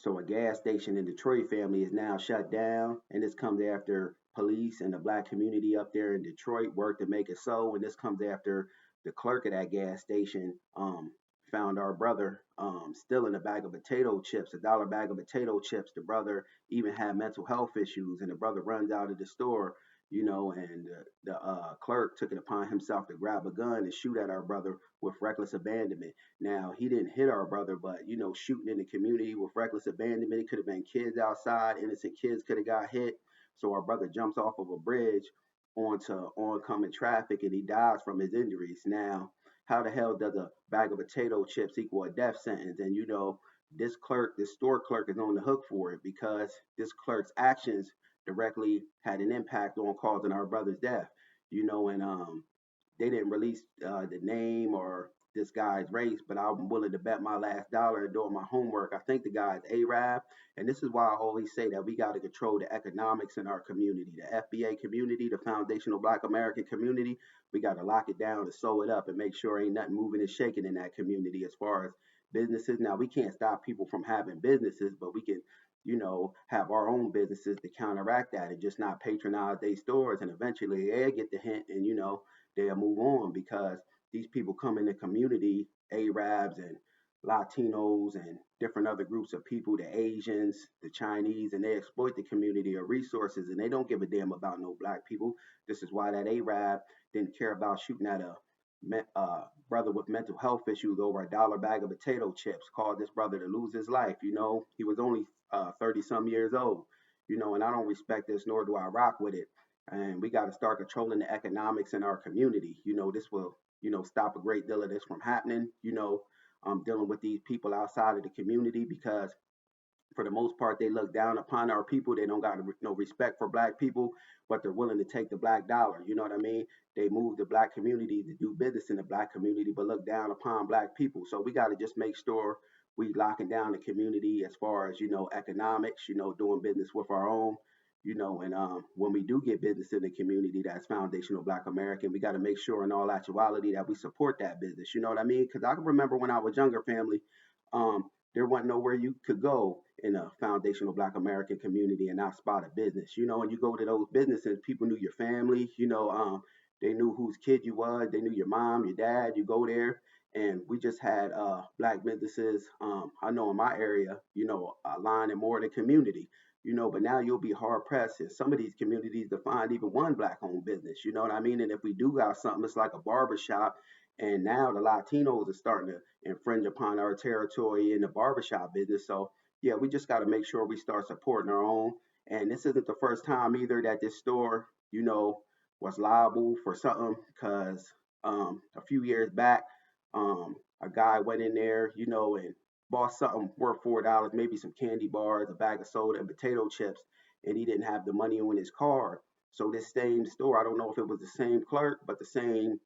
So a gas station in Detroit family is now shut down, and this comes after police and the black community up there in Detroit worked to make it so. And this comes after the clerk of that gas station found our brother stealing a bag of potato chips, $1 bag of potato chips. The brother even had mental health issues, and the brother runs out of the store, and the clerk took it upon himself to grab a gun and shoot at our brother with reckless abandonment. Now, he didn't hit our brother, but, shooting in the community with reckless abandonment, it could have been kids outside, innocent kids could have got hit. So our brother jumps off of a bridge onto oncoming traffic and he dies from his injuries. Now, how the hell does a bag of potato chips equal a death sentence? And, this store clerk is on the hook for it because this clerk's actions directly had an impact on causing our brother's death. And they didn't release the name or this guy's race, but I'm willing to bet my last dollar and doing my homework. I think the guy's Arab, and this is why I always say that we got to control the economics in our community, the FBA community, the foundational Black American community. We got to lock it down and sew it up and make sure ain't nothing moving and shaking in that community as far as businesses. Now we can't stop people from having businesses, but we can have our own businesses to counteract that and just not patronize their stores. And eventually they get the hint and, they'll move on because these people come in the community, Arabs and Latinos and different other groups of people, the Asians, the Chinese, and they exploit the community of resources and they don't give a damn about no black people. This is why that Arab didn't care about shooting at a brother with mental health issues over $1 bag of potato chips, caused this brother to lose his life. He was only 30 some years old, and I don't respect this, nor do I rock with it. And we got to start controlling the economics in our community. This will, stop a great deal of this from happening, dealing with these people outside of the community because for the most part, they look down upon our people. They don't got no respect for black people, but they're willing to take the black dollar. You know what I mean? They move the black community to do business in the black community, but look down upon black people. So we got to just make sure we locking down the community as far as, economics, doing business with our own, and when we do get business in the community that's foundational Black American, we got to make sure in all actuality that we support that business. You know what I mean? Because I can remember when I was younger, family, um, there wasn't nowhere you could go in a foundational Black American community and not spot a business. And you go to those businesses, people knew your family. They knew whose kid you was. They knew your mom, your dad. You go there, and we just had Black businesses. I know in my area, aligning more in the community. But now you'll be hard pressed in some of these communities to find even one Black owned business. You know what I mean? And if we do got something, it's like a barber shop. And now the Latinos are starting to infringe upon our territory in the barbershop business. So yeah, we just got to make sure we start supporting our own. And this isn't the first time either that this store, was liable for something because a few years back, a guy went in there, and bought something worth $4, maybe some candy bars, a bag of soda, and potato chips, and he didn't have the money on his card. So this same store, I don't know if it was the same clerk, but the same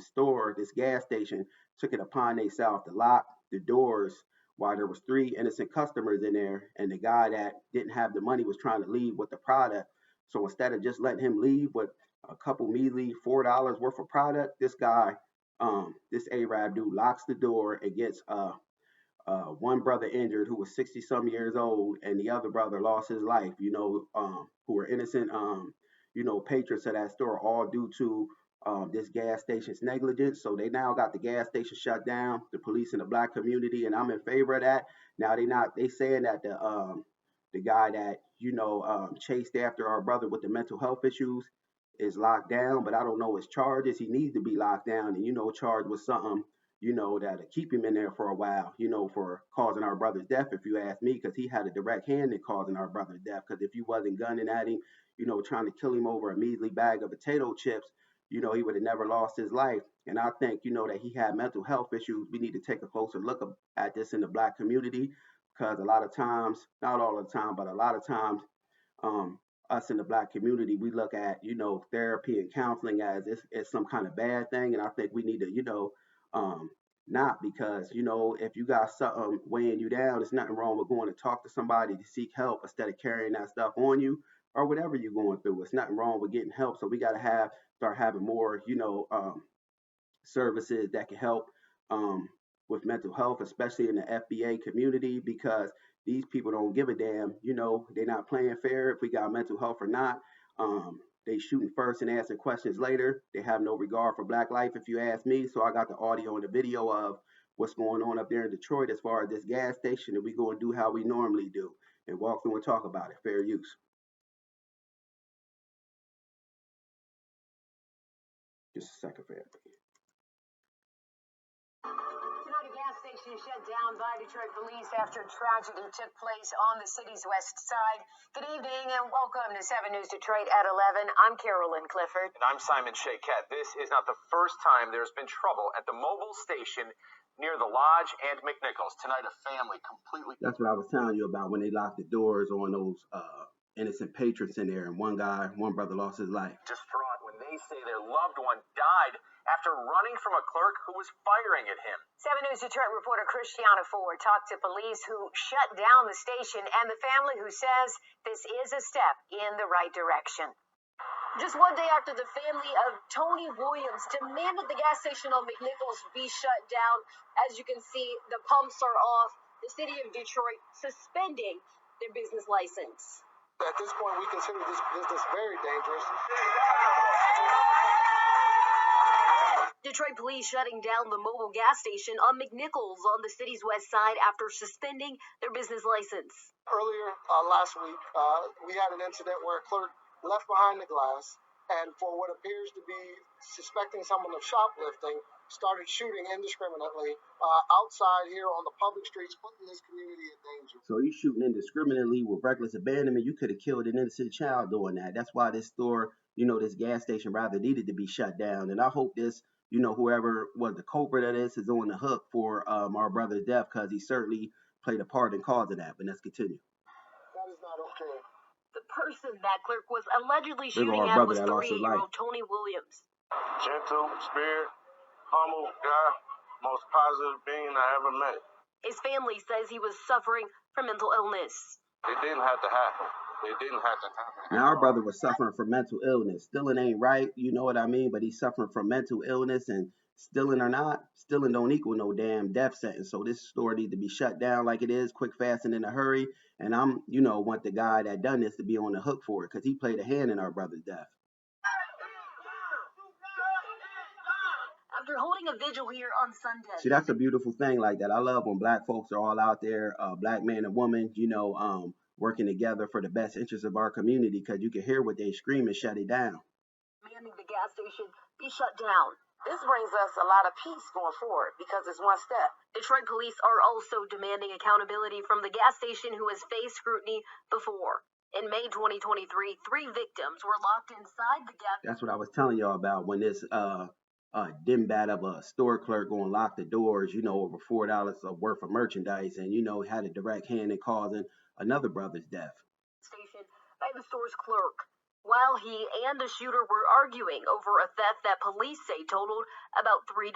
store, this gas station, took it upon themselves to lock the doors while there was three innocent customers in there, and the guy that didn't have the money was trying to leave with the product. So instead of just letting him leave with a couple measly $4 worth of product, this Arab dude locks the door and gets one brother injured who was 60 some years old, and the other brother lost his life, who were innocent, patrons of that store, all due to this gas station's negligence. So they now got the gas station shut down, the police in the Black community, and I'm in favor of that. Now they saying that the guy that, chased after our brother with the mental health issues is locked down, but I don't know his charges. He needs to be locked down and, charged with something that'll keep him in there for a while, for causing our brother's death, if you ask me, because he had a direct hand in causing our brother's death. Because if you wasn't gunning at him, trying to kill him over a measly bag of potato chips, he would have never lost his life. And I think, that he had mental health issues. We need to take a closer look at this in the Black community because a lot of times, not all the time, but a lot of times, um, us in the Black community, we look at, therapy and counseling as some kind of bad thing. And I think we need to, um, not because, if you got something weighing you down, there's nothing wrong with going to talk to somebody to seek help instead of carrying that stuff on you or whatever you're going through. It's nothing wrong with getting help. So we got to start having more, services that can help um, with mental health, especially in the FBA community, because these people don't give a damn. They're not playing fair if we got mental health or not. They shooting first and asking questions later. They have no regard for black life, if you ask me. So I got the audio and the video of what's going on up there in Detroit as far as this gas station, and we go and do how we normally do and walk through and talk about it. Fair use. Just a second, fair. Tonight, a gas station shut down by Detroit police after tragedy took place on the city's west side. Good evening and welcome to 7 News Detroit at 11. I'm Carolyn Clifford. And I'm Simon Shayket. This is not the first time there's been trouble at the mobile station near the Lodge and McNichols. Tonight, a family completely... That's what I was telling you about when they locked the doors on those innocent patrons in there, and one brother lost his life. Distraught when they say their loved one died after running from a clerk who was firing at him. 7 News Detroit reporter Christiana Ford talked to police who shut down the station and the family who says this is a step in the right direction. Just one day after the family of Tony Williams demanded the gas station on McNichols be shut down, as you can see, the pumps are off. The city of Detroit suspending their business license. At this point, we consider this business very dangerous. Detroit police shutting down the mobile gas station on McNichols on the city's west side after suspending their business license. Earlier last week, we had an incident where a clerk left behind the glass and, for what appears to be suspecting someone of shoplifting, started shooting indiscriminately outside here on the public streets, putting this community in danger. So you shooting indiscriminately with reckless abandonment. You could have killed an innocent child doing that. That's why this store, this gas station rather needed to be shut down. And I hope this, whoever was the culprit of this is on the hook for our brother's death, because he certainly played a part in causing that. But let's continue. That is not okay. The person that clerk was allegedly shooting at was 38-year-old Tony Williams. Gentle, spirit, humble guy, most positive being I ever met. His family says he was suffering from mental illness. It didn't have to happen. It didn't have to happen. Now, our brother was suffering from mental illness. Stealing ain't right, you know what I mean? But he's suffering from mental illness, and stealing or not, stealing don't equal no damn death sentence. So this store needs to be shut down like it is, quick, fast, and in a hurry. And I'm, want the guy that done this to be on the hook for it, because he played a hand in our brother's death. After holding a vigil here on Sunday. See, that's a beautiful thing like that. I love when black folks are all out there, black man and woman, working together for the best interest of our community, because you can hear what they scream and shut it down. Demanding the gas station be shut down. This brings us a lot of peace going forward because it's one step. Detroit police are also demanding accountability from the gas station who has faced scrutiny before. In May 2023, 3 victims were locked inside the gas. That's what I was telling y'all about when this dimbat of a store clerk going to lock the doors, over $4 worth of merchandise, and had a direct hand in causing another brother's death. Station by the store's clerk, while he and the shooter were arguing over a theft that police say totaled about $3.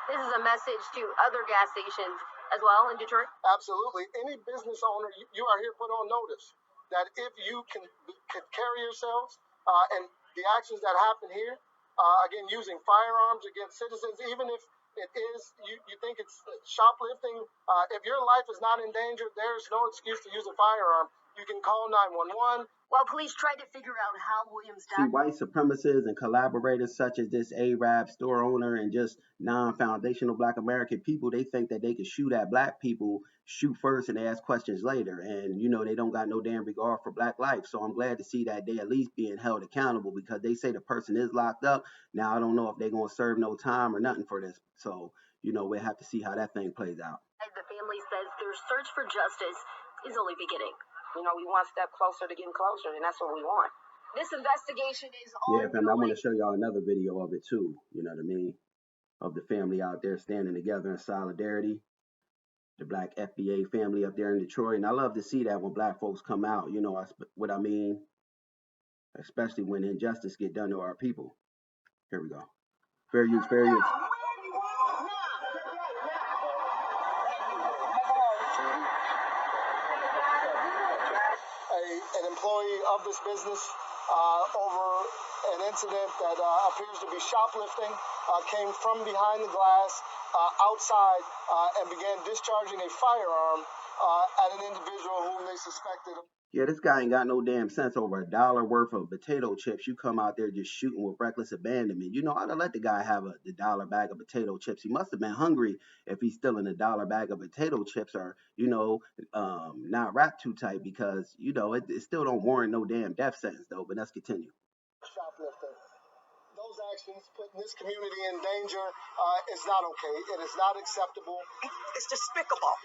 This is a message to other gas stations as well in Detroit. Absolutely. Any business owner, you are here put on notice that if you can carry yourselves and the actions that happen here, again, using firearms against citizens, even if it is, you think it's shoplifting, if your life is not in danger, there's no excuse to use a firearm. You can call 911. While police tried to figure out how Williams died. See, white supremacists and collaborators such as this Arab store owner and just non-foundational black American people, they think that they can shoot at black people, shoot first and ask questions later. And, they don't got no damn regard for black life. So I'm glad to see that they at least being held accountable, because they say the person is locked up. Now, I don't know if they're going to serve no time or nothing for this. So, we'll have to see how that thing plays out. The family says their search for justice is only beginning. We one step closer to getting closer, and that's what we want. This investigation is ongoing. Yeah, fam, I want to show y'all another video of it too, you know what I mean? Of the family out there standing together in solidarity. The black FBA family up there in Detroit. And I love to see that when black folks come out, what I mean? Especially when injustice get done to our people. Here we go. Fair use, fair use. An employee of this business over an incident that appears to be shoplifting. came from behind the glass outside and began discharging a firearm at an individual whom they suspected. Yeah, this guy ain't got no damn sense. Over $1 worth of potato chips. You come out there just shooting with reckless abandonment. You know, I'd have let the guy have the dollar bag of potato chips. He must have been hungry if he's stealing a dollar bag of potato chips, or, not wrapped too tight, because, it still don't warrant no damn death sentence, though. But let's continue. Shoplifting. Those actions putting this community in danger is not okay. It is not acceptable. It's despicable.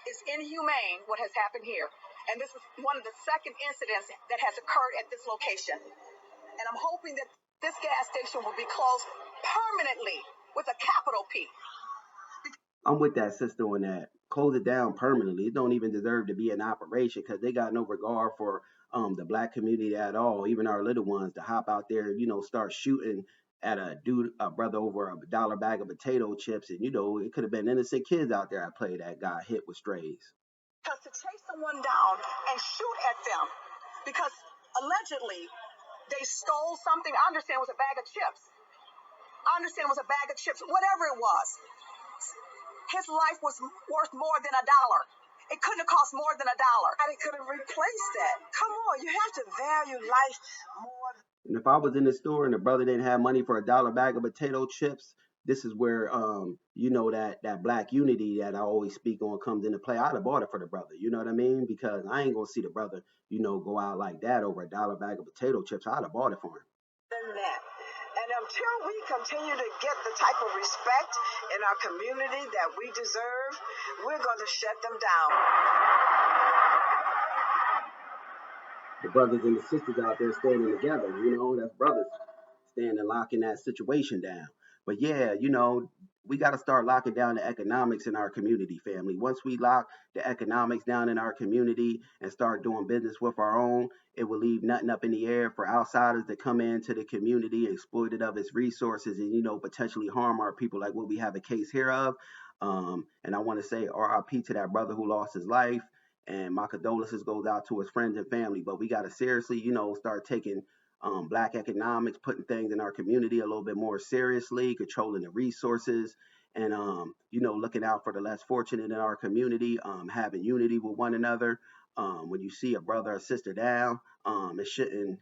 It's inhumane what has happened here. And this is one of the second incidents that has occurred at this location. And I'm hoping that this gas station will be closed permanently with a capital P. I'm with that sister on that. Close it down permanently. It don't even deserve to be an operation, because they got no regard for the black community at all. Even our little ones to hop out there, start shooting at a brother over a dollar bag of potato chips, and it could have been innocent kids out there at play that got hit with strays. Because to chase someone down and shoot at them because allegedly they stole something. I understand it was a bag of chips. Whatever it was. His life was worth more than $1. It couldn't have cost more than $1. And it could have replaced that. Come on, you have to value life more. And if I was in the store and the brother didn't have money for a dollar bag of potato chips, this is where that black unity that I always speak on comes into play. I'd have bought it for the brother, you know what I mean? Because I ain't gonna see the brother, go out like that over a dollar bag of potato chips. I'd have bought it for him. Than that. And until we continue to get the type of respect in our community that we deserve, we're going to shut them down. The brothers and the sisters out there standing together, that's brothers standing locking that situation down. But yeah, we got to start locking down the economics in our community, family. Once we lock the economics down in our community and start doing business with our own, it will leave nothing up in the air for outsiders to come into the community, exploit it of its resources, and potentially harm our people, like what we have a case here of. And I want to say RIP to that brother who lost his life, and my condolences goes out to his friends and family. But we got to seriously, start taking black economics, putting things in our community a little bit more seriously, controlling the resources, and looking out for the less fortunate in our community, having unity with one another. When you see a brother or sister down, it shouldn't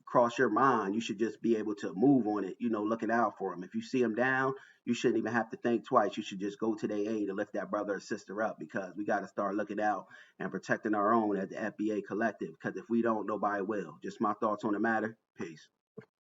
cross your mind. You should just be able to move on it, looking out for them. If you see them down, you shouldn't even have to think twice. You should just go to their aid to lift that brother or sister up, because we got to start looking out and protecting our own as the FBA collective, because if we don't, nobody will. Just my thoughts on the matter. Peace.